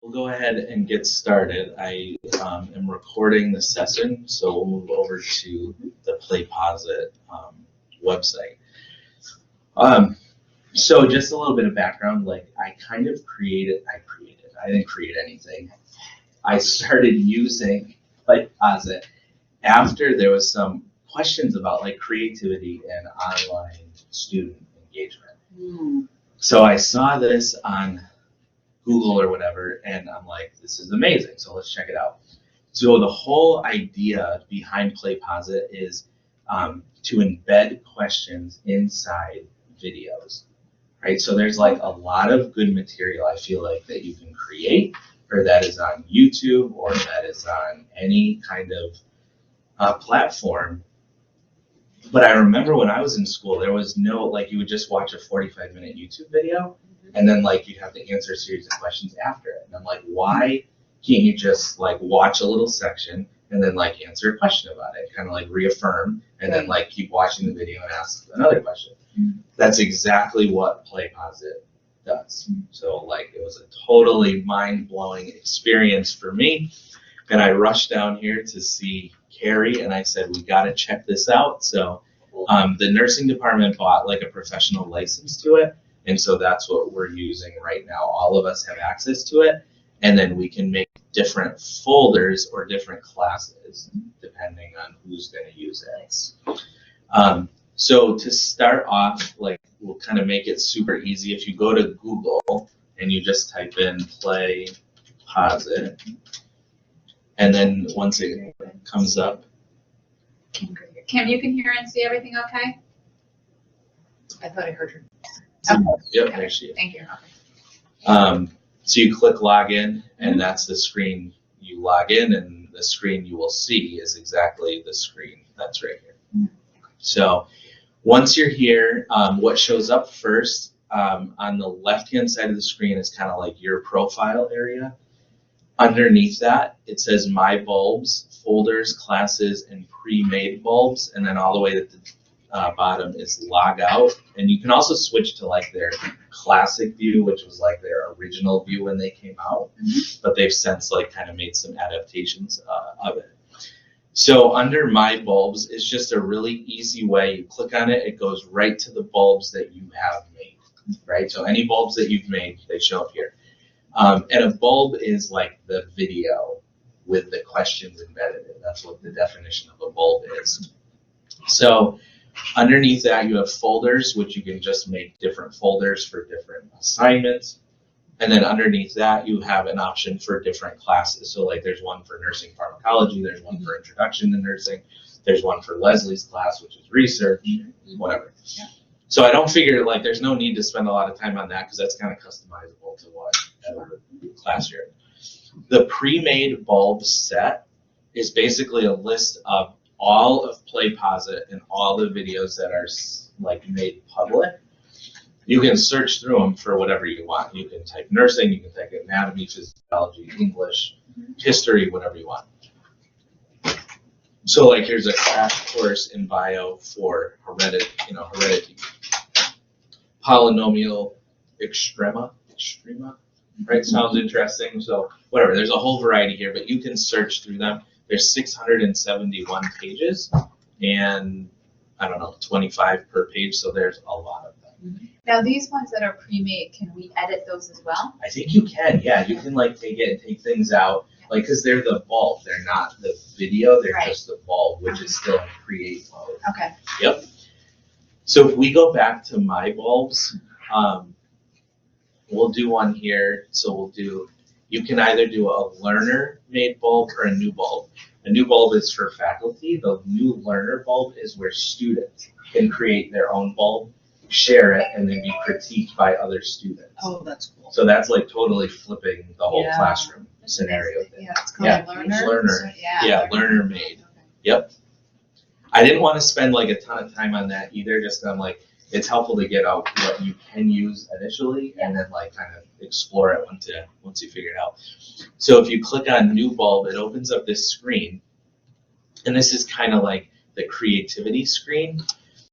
We'll go ahead and get started. I am recording the session, so we'll move over to the PlayPosit website. So just a little bit of background, like I didn't create anything. I started using PlayPosit after there was some questions about like creativity and online student engagement. So I saw this on Google or whatever, and I'm like, this is amazing, so let's check it out. So the whole idea behind PlayPosit is to embed questions inside videos, right? So there's like a lot of good material I feel like that you can create, or that is on YouTube, or that is on any kind of platform. But I remember when I was in school, there was no, like, you would just watch a 45-minute YouTube video, and then like you'd have to answer a series of questions after it. And I'm like, why can't you just like watch a little section and then like answer a question about it, kind of like reaffirm, and then like keep watching the video and ask another question? That's exactly what PlayPosit does. So like it was a totally mind-blowing experience for me, and I rushed down here to see Carrie, and I said, we got to check this out. So the nursing department bought like a professional license to it, and so that's what we're using right now. All of us have access to it, and then we can make different folders or different classes depending on who's going to use it. So to start off, like, we'll kind of make it super easy. If you go to Google and you just type in PlayPosit, and then once it comes up. Kim, you can hear and see everything okay? I thought I heard her. Yep, there she is. Thank you. Okay. So you click login, and that's the screen you log in, and the screen you will see is exactly the screen that's right here. So once you're here, what shows up first on the left-hand side of the screen is kind of like your profile area. Underneath that, it says My Bulbs, Folders, Classes, and Pre-Made Bulbs, and then all the way at the bottom is Log Out. And you can also switch to like their classic view, which was like their original view when they came out, but they've since like kind of made some adaptations of it. So under My Bulbs is just a really easy way. You click on it, it goes right to the bulbs that you have made, right? So any bulbs that you've made, they show up here. And a bulb is like the video with the questions embedded in. That's what the definition of a bulb is. So underneath that, you have folders, which you can just make different folders for different assignments. And then underneath that, you have an option for different classes. So like there's one for nursing pharmacology, there's one for introduction to nursing, there's one for Leslie's class, which is research, whatever. Yeah. So I don't figure like there's no need to spend a lot of time on that because that's kind of customizable to whatever class you're in. The pre-made bulb set is basically a list of all of PlayPosit and all the videos that are like made public. You can search through them for whatever you want. You can type nursing, you can type anatomy, physiology, English, history, whatever you want. So like here's a crash course in bio for heredity. Polynomial extrema, right? Sounds interesting. So whatever, there's a whole variety here, but you can search through them. There's 671 pages, and I don't know, 25 per page, so there's a lot of them. Now these ones that are pre-made, can we edit those as well? I think you can, yeah. You can like take it and take things out, like, because they're the bulb, they're not the video, they're just the bulb, which is still in create mode. Okay. Yep. So if we go back to My Bulbs, we'll do one here. So you can either do a learner-made bulb or a new bulb. A new bulb is for faculty. The new learner bulb is where students can create their own bulb, share it, and then be critiqued by other students. Oh, that's cool. So that's like totally flipping the whole classroom scenario. Yeah, it's called learner. Learner made. Okay. Yep. I didn't want to spend like a ton of time on that either. Just I'm like, it's helpful to get out what you can use initially, and then like kind of explore it once you figure it out. So if you click on New Bulb, it opens up this screen, and this is kind of like the creativity screen.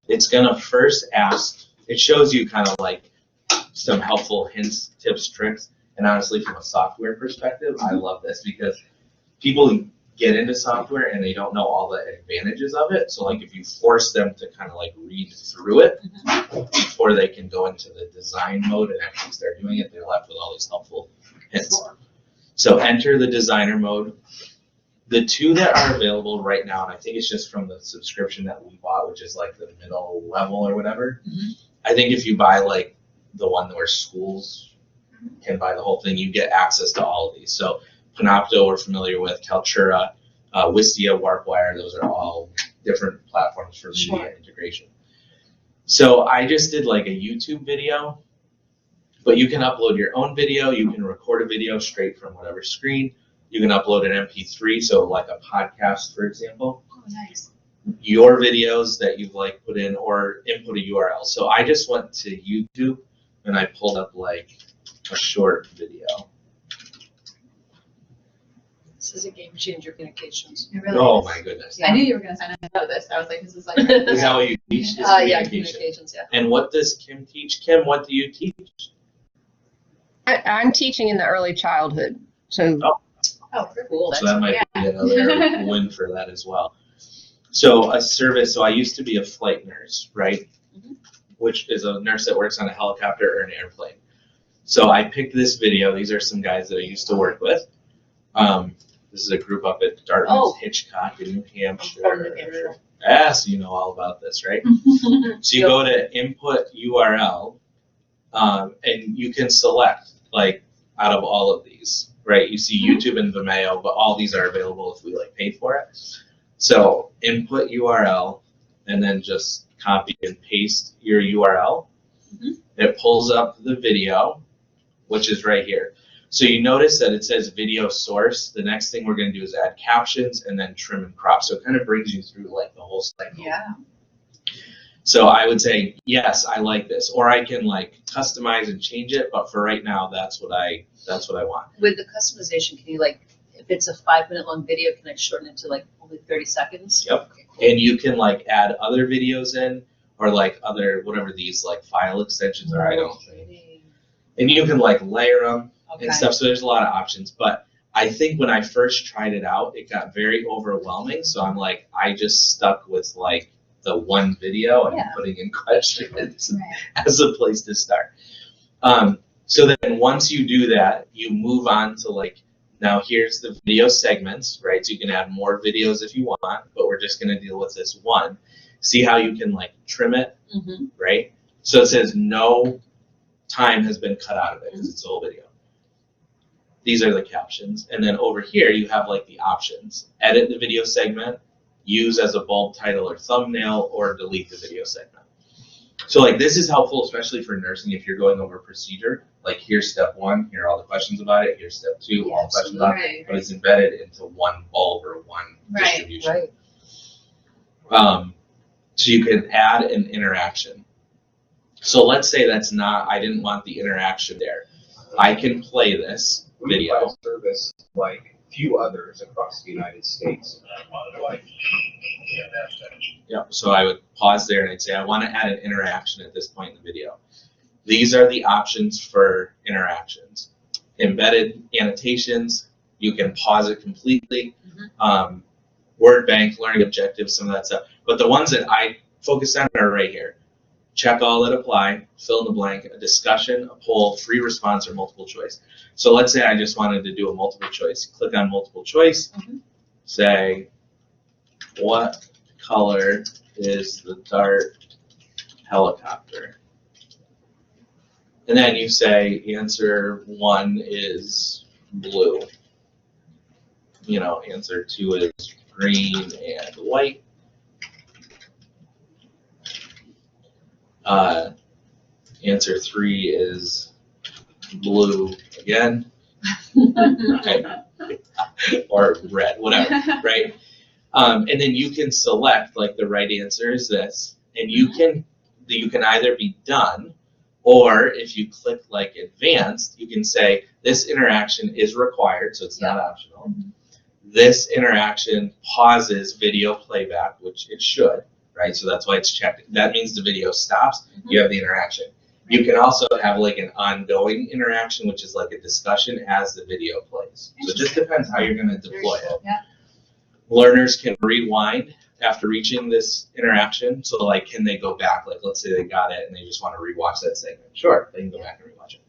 It's gonna first ask. It shows you kind of like some helpful hints, tips, tricks, And honestly, from a software perspective, I love this because people get into software and they don't know all the advantages of it. So like if you force them to kind of like read through it before they can go into the design mode and actually start doing it, they're left with all these helpful hints. So enter the designer mode. The two that are available right now, and I think it's just from the subscription that we bought, which is like the middle level or whatever. I think if you buy like the one where schools can buy the whole thing, you get access to all of these. So Panopto we're familiar with, Kaltura, Wistia, Warpwire, those are all different platforms for media integration. So I just did like a YouTube video, but you can upload your own video, you can record a video straight from whatever screen, you can upload an MP3, so like a podcast, for example. Oh, nice. Your videos that you've like put in or input a URL. So I just went to YouTube and I pulled up like a short video. This is a game changer communications. It really Oh is. my goodness. I knew you were going to sign up for this. I was like, this is like. Is that what you teach? Is Yeah, communication? communications, yeah. And what does Kim teach? Kim, what do you teach? I'm teaching in the early childhood, so Oh, cool. So that might be another win for that as well. So a service, so I used to be a flight nurse, right? Which is a nurse that works on a helicopter or an airplane. So I picked this video. These are some guys that I used to work with. This is a group up at Dartmouth Hitchcock in New Hampshire. From New Hampshire. Yes, you know all about this, right? So you go to input URL, and you can select like out of all of these, right? You see YouTube and Vimeo, but all these are available if we like paid for it. So input URL and then just copy and paste your URL. It pulls up the video, which is right here. So you notice that it says video source. The next thing we're going to do is add captions and then trim and crop. So it kind of brings you through like the whole cycle. Yeah. So I would say, yes, I like this. Or I can like customize and change it, but for right now, that's what I want. With the customization, can you like, if it's a 5-minute long video, can I shorten it to like only 30 seconds? Yep. Okay, cool. And you can like add other videos in or like other, whatever these like file extensions are, I don't think. And you can like layer them and stuff. So there's a lot of options, but I think when I first tried it out, it got very overwhelming. So I'm like, I just stuck with like the one video and putting in questions as a place to start. So then once you do that, you move on to like, now here's the video segments, right? So you can add more videos if you want, but we're just going to deal with this one. See how you can like trim it, right? So it says no time has been cut out of it because it's a whole video. These are the captions. And then over here, you have like the options. Edit the video segment, use as a bulb title or thumbnail, or delete the video segment. So like this is helpful, especially for nursing if you're going over procedure. Like here's step 1, here are all the questions about it. Here's step 2, all the questions about it. But it's embedded into one bulb or one distribution. So you can add an interaction. So let's say that's not, I didn't want the interaction there. I can play this video. We service like few others across the United States. Yeah, so I would pause there and I'd say, I want to add an interaction at this point in the video. These are the options for interactions. Embedded annotations, you can pause it completely. Word bank, learning objectives, some of that stuff. But the ones that I focus on are right here. Check all that apply, fill in the blank, a discussion, a poll, free response, or multiple choice. So let's say I just wanted to do a multiple choice. Click on multiple choice, say, what color is the Dart helicopter? And then you say answer 1 is blue. You know, answer 2 is green and white. Answer 3 is blue again, right? Or red, whatever, right? And then you can select like the right answer is this, and you can either be done, or if you click like advanced, you can say this interaction is required, so it's not optional. This interaction pauses video playback, which it should, right? So that's why it's checked. That means the video stops. You have the interaction. You can also have like an ongoing interaction, which is like a discussion as the video plays. So it just depends how you're gonna deploy it. Yeah. Learners can rewind after reaching this interaction. So like, can they go back? Like, let's say they got it and they just want to rewatch that segment. Sure, they can go back and rewatch it.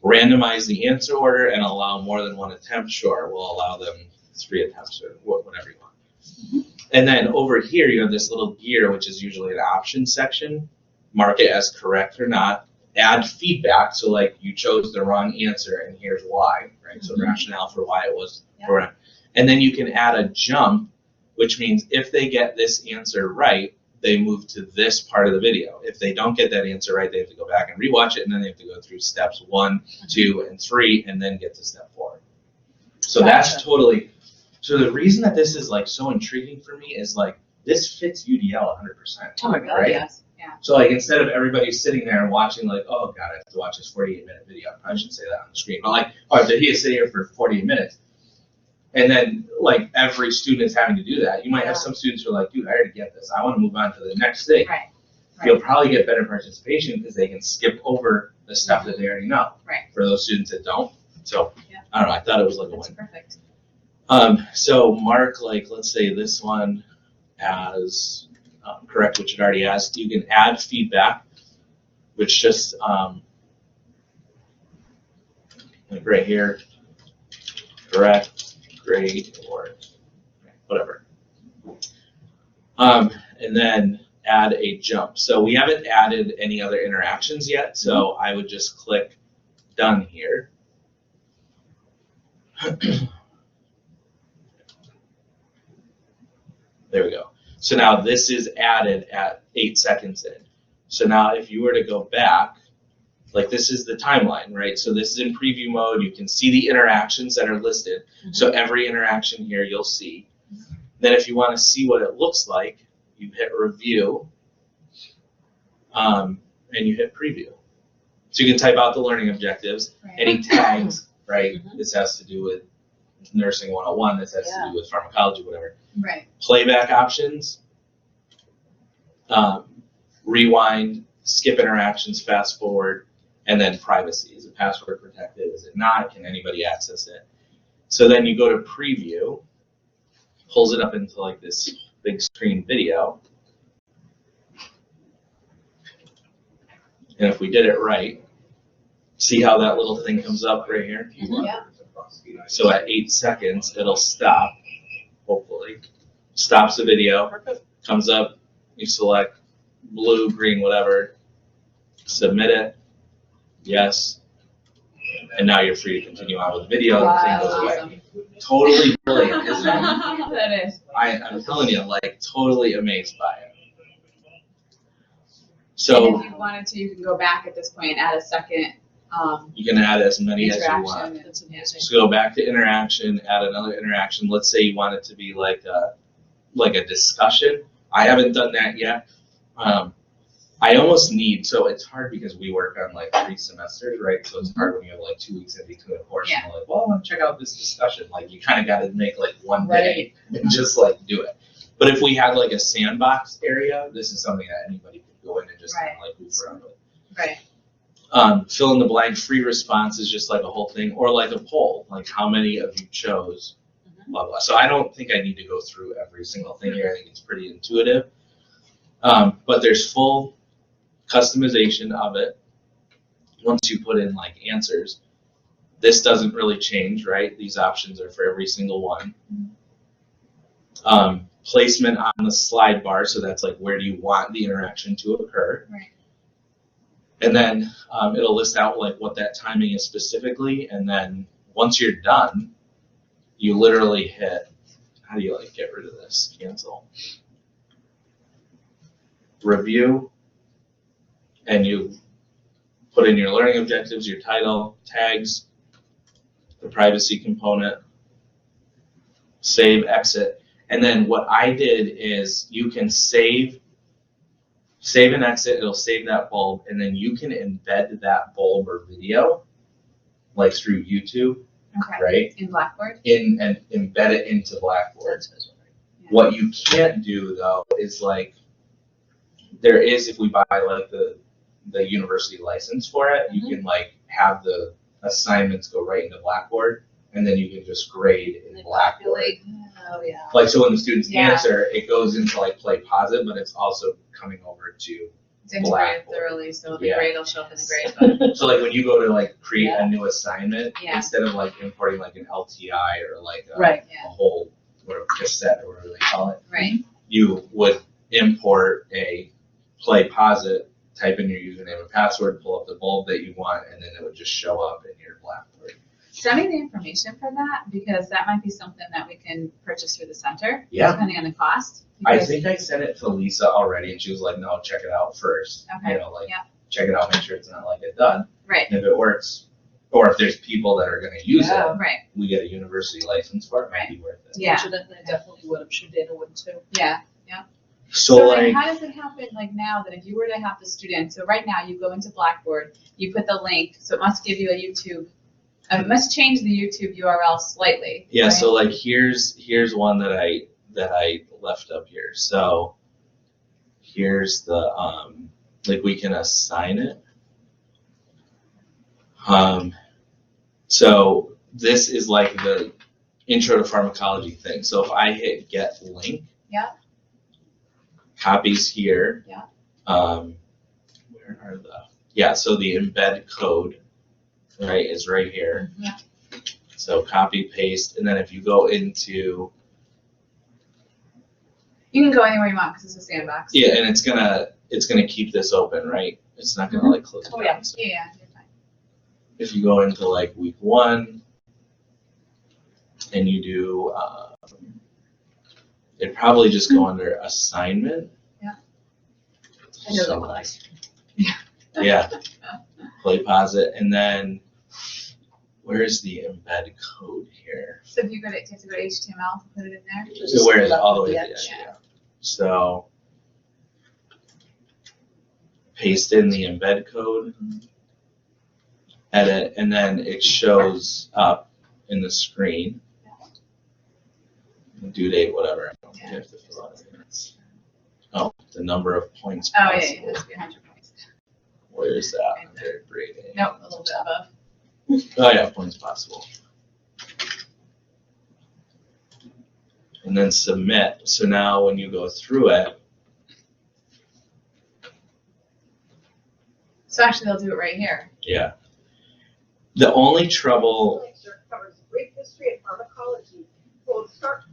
Randomize the answer order and allow more than one attempt. Sure, we'll allow them 3 attempts or whatever you want. And then over here, you have this little gear, which is usually an option section. Mark it as correct or not. Add feedback. So like, you chose the wrong answer and here's why, right? So rationale for why it was correct. And then you can add a jump, which means if they get this answer right, they move to this part of the video. If they don't get that answer right, they have to go back and rewatch it, and then they have to go through steps 1, 2, and 3, and then get to step 4. So that's totally, so the reason that this is like so intriguing for me is like, this fits UDL 100%. Oh my God, right? Yes, yeah. So like, instead of everybody sitting there and watching like, oh God, I have to watch this 48-minute video. I shouldn't say that on the screen, but like, oh, did he sit here for 48 minutes? And then like, every student is having to do that. You might have some students who are like, dude, I already get this. I want to move on to the next thing. Right. You'll probably get better participation because they can skip over the stuff that they already know. Right. For those students that don't. So I don't know, I thought it was like a That's win. perfect. So mark, like, let's say this one as correct, which it already has. You can add feedback, which just, like right here, correct, great, or whatever. And then add a jump. So we haven't added any other interactions yet, so I would just click done here. There we go. So now this is added at 8 seconds in. So now if you were to go back, like this is the timeline, right? So this is in preview mode. You can see the interactions that are listed. So every interaction here you'll see. Then if you want to see what it looks like, you hit review and you hit preview. So you can type out the learning objectives, any tags, right? This has to do with nursing 101, this has to do with pharmacology, whatever. Right. Playback options, rewind, skip interactions, fast forward, and then privacy. Is it password protected? Is it not? Can anybody access it? So then you go to preview, pulls it up into like this big screen video. And if we did it right, see how that little thing comes up right here? Yeah. So at 8 seconds, it'll stop, hopefully. Stops the video, comes up, you select blue, green, whatever, submit it, yes, and now you're free to continue on with the video. Wow, The thing that's goes away. awesome. Totally brilliant, isn't it? That is. I'm telling you, like, totally amazed by it. And So if you wanted to, you can go back at this point and add a second you can add as many as you want. interaction. That's amazing. So go back to interaction, add another interaction. Let's say you want it to be like a discussion. I haven't done that yet. I almost need, so it's hard because we work on like 3 semesters, right? So it's hard when you have like 2 weeks in between a course and you're like, well, I want to check out this discussion. Like you kind of got to make like one day and just like do it. But if we had like a sandbox area, this is something that anybody could go in and just kind of like move around with. Right. Fill in the blank, free response is just like a whole thing, or like a poll, like how many of you chose, blah, blah. So I don't think I need to go through every single thing here. I think it's pretty intuitive. But there's full customization of it. Once you put in like answers, this doesn't really change, right? These options are for every single one. Placement on the slide bar, so that's like where do you want the interaction to occur. Right. And then it'll list out like what that timing is specifically, and then once you're done, you literally hit, how do you like get rid of this? Cancel. Review, and you put in your learning objectives, your title, tags, the privacy component, save, exit. And then what I did is you can save and exit, it'll save that bulb, and then you can embed that bulb or video, like through YouTube, right? In Blackboard? And embed it into Blackboard. Yeah. What you can't do though is like, there is, if we buy like the the university license for it, you can like have the assignments go right into Blackboard, and then you can just grade in Blackboard. Oh, yeah. Like, so when the students Yeah. answer, it goes into like PlayPosit, but it's also coming over to, It's integrated Blackboard. thoroughly, so the Yeah. grade will show up in the grade book. so like when you go to like create a new assignment, Yeah. instead of like importing like an LTI or like a, Right. a whole, whatever, cassette or whatever they call it, Right. you would import a PlayPosit, type in your username and password, pull up the bulb that you want, and then it would just show up in your Blackboard. Send me the information for that, because that might be something that we can purchase through the center, Yeah. depending on the cost. I because- think I sent it to Lisa already, and she was like, no, check it out first. Okay, You know, like, yeah. check it out, make sure it's not like a dud. Right, And if it works, or if there's people that are gonna use Yeah. it, right, we get a university license for it, it might be worth it. yeah, I'm sure that I definitely would. I'm sure Dana would too. yeah. So then like, how does it happen, like now, that if you were to have the student, so right now you go into Blackboard, you put the link, so it must give you a YouTube, it must change the YouTube URL slightly. yeah, right? so like here's one that I left up here. So here's the like we can assign it. So this is like the intro to pharmacology thing. So if I hit get link, Yeah. copies here. Yeah. Where are so the embed code, right, is right here. Yeah. So copy, paste, and then if you go into, You can go anywhere you want, because it's a sandbox. yeah, and it's gonna keep this open, right? It's not gonna like close it Oh, down. yeah. So Yeah, you're fine. if you go into like week 1 and you do, it'd probably just go under assignment. I know that class. Yeah, PlayPosit, and then where's the embed code here? So if you go to, do you have to go to HTML to put it in there? So where is it? All the way Yeah. to the end, yeah. So paste in the embed code, edit, and then it shows up in the screen. Due date, whatever. I don't think you have to fill out anything. Oh, the number of points Oh, possible. yeah, it has to be 100 points. Where is that? Under grading. Nope, a little bit above. Oh yeah, points possible. And then submit. So now when you go through it, So actually, they'll do it right here. yeah. The only trouble, Covers great history and pharmacology. Will start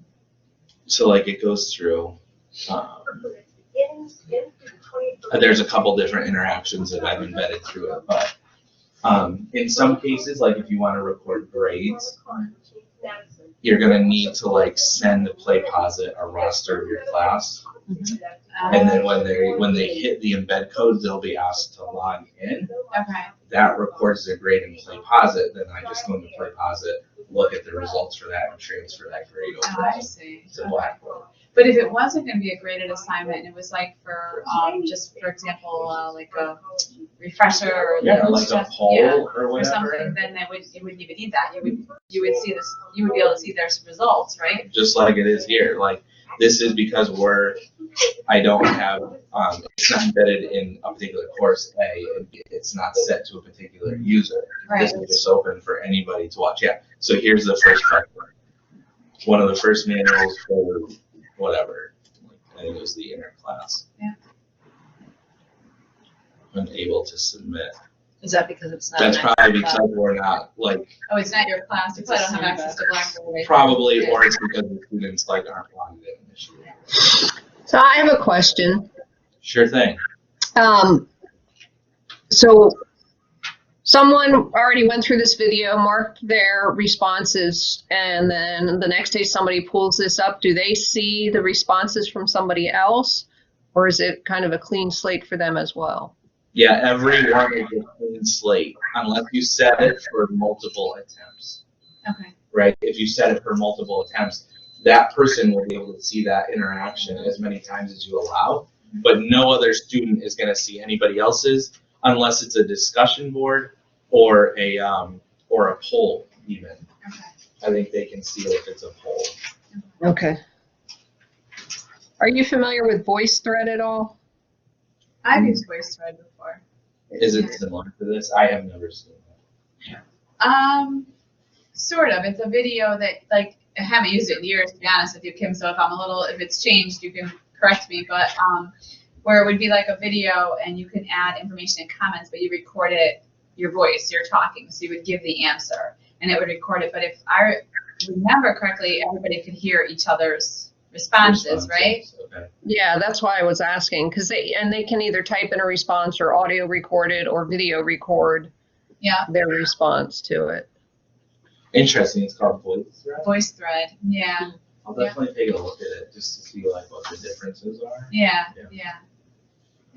so like it goes through, begins in the 21st. there's a couple different interactions that I've embedded through it, but in some cases, like if you want to record grades, you're gonna need to like send PlayPosit a roster of your class. And then when they hit the embed code, they'll be asked to log in. Okay, That records their grade in PlayPosit, then I just go into PlayPosit, look at the results for that and transfer that grade oh, over I see. to Blackboard. But if it wasn't gonna be a graded assignment, and it was like for, just for example, like a refresher or Yeah, like like a poll or or something, whatever, then you wouldn't even need that. You would see this, you would be able to see their results, right? just like it is here. Like, this is because I don't have, it's not embedded in a particular course A, it's not set to a particular user. This is just open for anybody to watch. Yeah, so here's the first part. One of the first manuals for whatever, I think it was the inner class. Yeah. Unable to submit. Is that because it's not? That's an probably actual because class? we're not, like, Oh, it's not your class, you It's a probably don't have access to sandbox. Blackboard. right? probably, Yeah. or it's because the students like aren't logged in initially. So I have a question. Sure thing. So someone already went through this video, marked their responses, and then the next day somebody pulls this up. Do they see the responses from somebody else? Or is it kind of a clean slate for them as well? Yeah, everyone is a clean slate, unless you set it for multiple attempts, Okay, right? If you set it for multiple attempts, that person will be able to see that interaction as many times as you allow, but no other student is gonna see anybody else's unless it's a discussion board or a poll even. okay. I think they can see it if it's a poll. Okay. Are you familiar with VoiceThread at all? I've used VoiceThread before. Is it similar to this? I have never seen that. Sort of. It's a video that, like, I haven't used it in years, to be honest with you, Kim, so if it's changed, you can correct me, but, where it would be like a video and you can add information and comments, but you record it, your voice, you're talking, so you would give the answer, and it would record it, but if I remember correctly, everybody could hear each other's responses, right? Okay. Yeah, that's why I was asking, because they can either type in a response or audio record it or video record Yeah, their response to it. Interesting. It's called Voice Thread. voice thread, yeah, I'll definitely take a look at it just to see like what the differences are. yeah.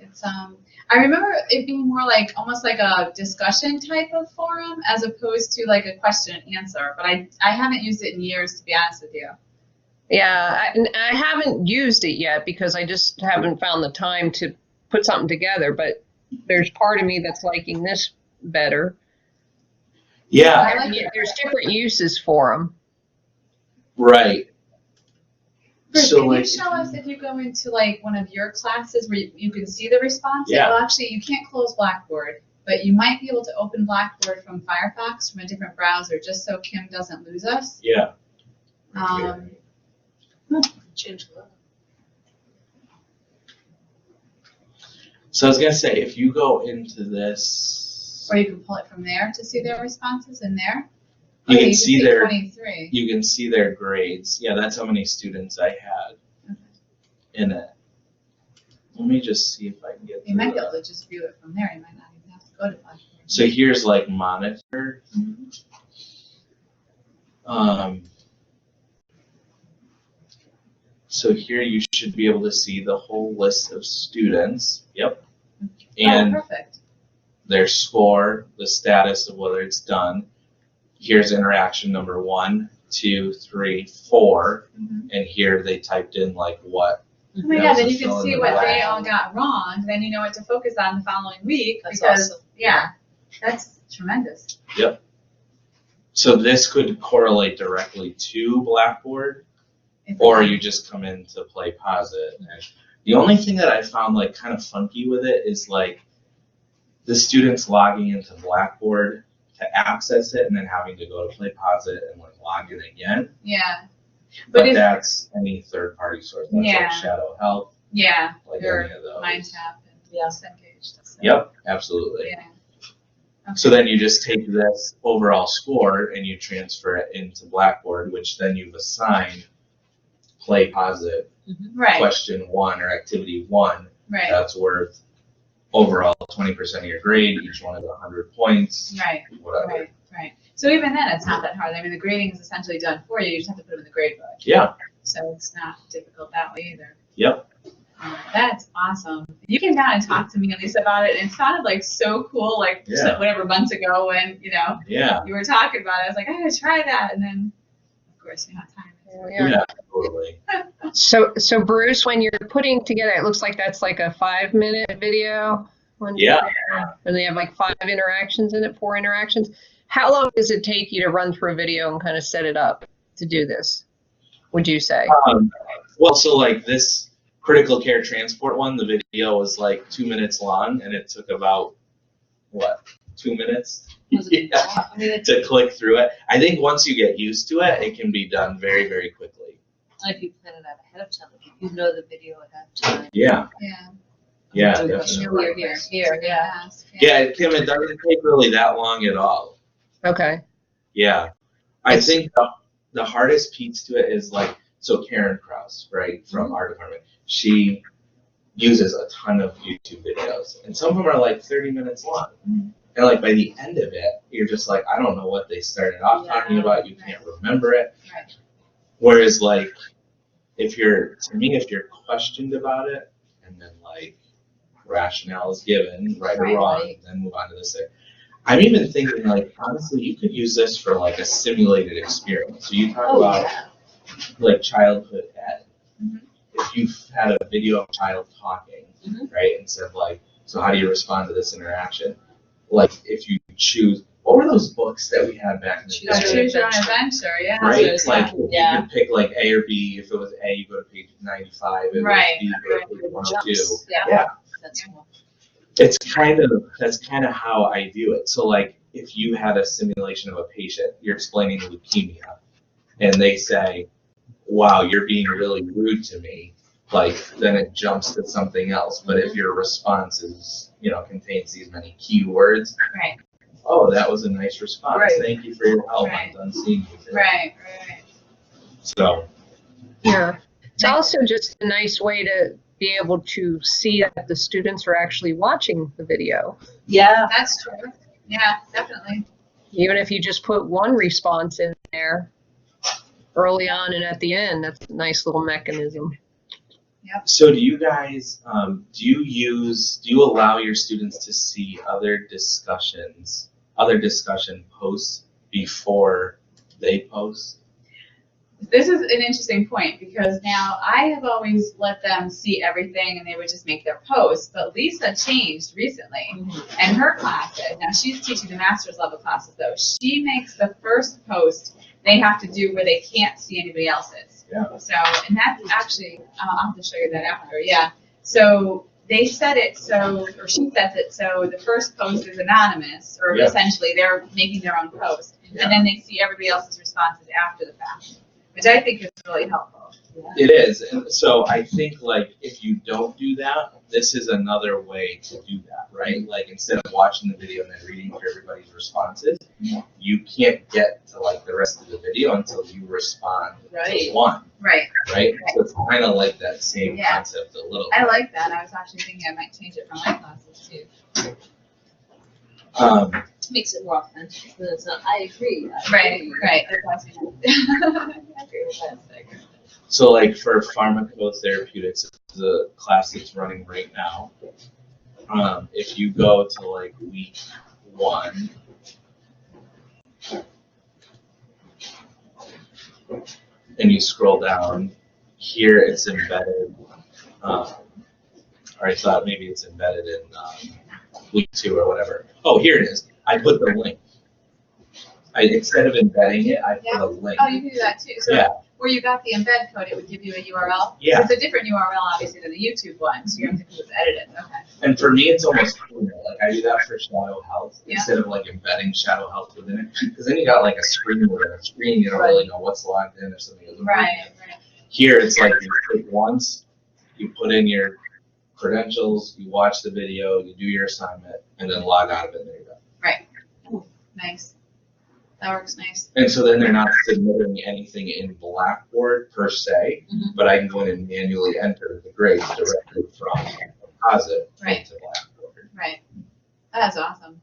It's, I remember it being more like, almost like a discussion type of forum as opposed to like a question and answer, but I haven't used it in years, to be honest with you. Yeah, I haven't used it yet because I just haven't found the time to put something together, but there's part of me that's liking this better. Yeah, I like it. There's different uses for them. right. Bruce, So, can you like, show us if you go into like one of your classes where you can see the response? Yeah. Well, actually, you can't close Blackboard, but you might be able to open Blackboard from Firefox from a different browser, just so Kim doesn't lose us. Yeah. Change the logo. So I was gonna say, if you go into this, Or you can pull it from there to see their responses in there. you Okay, can see 23. you can see their grades. Yeah, that's how many students I had in it. Let me just see if I can get You might through be able that. to just view it from there. You might not even have to go to Blackboard. So here's like monitor. So here you should be able to see the whole list of students. Yep. And Oh, perfect. their score, the status of whether it's done. Here's interaction number 1, 2, 3, 4, Mhm. and here they typed in like what. Oh my that God, was then a you can fill in see the what they blank. all got wrong, then you know what to focus on the following week, That's because, awesome. yeah, that's tremendous. So this could correlate directly to Blackboard, or you just come in to PlayPosit. And the only thing that I found like kind of funky with it is like the students logging into Blackboard to access it and then having to go to PlayPosit and like log in again. Yeah, But if- that's any third-party source. That's Yeah. like Shadow Health, yeah, like or any of those. MindTap and Yeah. Cengage. Yep, absolutely. Yeah. So then you just take this overall score and you transfer it into Blackboard, which then you've assigned PlayPosit Right, question 1 or activity 1. right, That's worth overall 20% of your grade. Each one is 100 points, right, whatever. right. So even then, it's not that hard. I mean, the grading is essentially done for you. You just have to put it in the grade book. Yeah, So it's not difficult that way either. yep. That's awesome. You came down and talked to me at least about it, and it sounded like so cool, like Yeah. whatever months ago when, Yeah, you were talking about it. I was like, I gotta try that, and then, of course, you have time. yeah, totally. So Bruce, when you're putting together, it looks like that's like a 5-minute video. Yeah. And they have like 5 interactions in it, 4 interactions. How long does it take you to run through a video and kind of set it up to do this, would you say? Well, so like this critical care transport one, the video was like 2 minutes long, and it took about, what, 2 minutes? Was it- Yeah. I mean, it's To click through it. I think once you get used to it, it can be done very, very quickly. if you plan it out ahead of time, if you know the video ahead of time. Yeah, Yeah. yeah, Good definitely. question. Here, yeah. Yeah, Kim, it doesn't take really that long at all. Okay. Yeah. I It's- think the hardest piece to it is like, so Karen Krause, right, from our department, she uses a ton of YouTube videos, and some of them are like 30 minutes long. And like by the end of it, you're just like, I don't know what they started off talking Yeah, about, you can't remember it. Right. Whereas like, if you're questioned about it, and then like rationale is given, right or Right, wrong, right. then move on to the second. I'm even thinking like, honestly, you could use this for like a simulated experience. So you talk Oh, about yeah. like childhood ed. Mhm. If you've had a video of a child talking, Mhm. right, and said like, so how do you respond to this interaction? Like if you choose, what were those books that we had back in the Choose day? Choose your own adventure, yeah. Right, Choose, like yeah. you could pick like A or B. If it was A, you go to page 95. If Right, it was B, you go to page 102. Jumps. Yeah. Yeah, That's cool. that's kind of how I view it. So like if you had a simulation of a patient, you're explaining leukemia, and they say, wow, you're being really rude to me, like then it jumps to something else. But if your response is, contains these many keywords, Right, oh, that was a nice response. Right. Thank you for your help. Right. I'm done seeing you today. right. So, Yeah. It's also just a nice way to be able to see that the students are actually watching the video. Yeah. That's true. Yeah, definitely. Even if you just put one response in there early on and at the end, that's a nice little mechanism. so do you guys, do you allow your students to see other discussion posts before they post? This is an interesting point because now I have always let them see everything and they would just make their posts, but Lisa changed recently and her classes, now she's teaching the master's level classes though, she makes the first post they have to do where they can't see anybody else's. Yeah. So, and that's actually, I'll have to show you that after, yeah. So they set it so, or she sets it so the first post is anonymous, or Yeah. essentially they're making their own post. Yeah. And then they see everybody else's responses after the fact, which I think is really helpful. It is. And so I think like if you don't do that, this is another way to do that, right? Like instead of watching the video and then reading through everybody's responses, you can't get to like the rest of the video until you respond Right. to one, Right. right? So it's kind of like that same Yeah. concept a little I bit. like that. I was actually thinking I might change it for my classes too. Makes it more authentic. Then it's not, I agree. I Right, agree. right. That's what I agree with that. I agree with that. So like for pharmacotherapeutics, the class that's running right now, if you go to like week 1, and you scroll down, here it's embedded, or I thought maybe it's embedded in week 2 or whatever. Oh, here it is. I put the link. Instead of embedding it, I put a link. Oh, you can do that too. So Yeah. where you got the embed code, it would give you a URL. Yeah. It's a different URL obviously than the YouTube one, so you have to just edit it. Okay. And for me, it's almost cleaner. Like I do that for shadow health Yeah. instead of like embedding shadow health within it. Because then you got like a screen within a screen. You don't really know what's logged in or something. Isn't Right, right. Here, it's like you click once, you put in your credentials, you watch the video, you do your assignment, and then log out of it. And there you go. Nice. That works nice. And so then they're not submitting anything in Blackboard per se, Mhm. but I can go in and manually enter the grades directly from PlayPosit Right. into Blackboard. Right. That's awesome.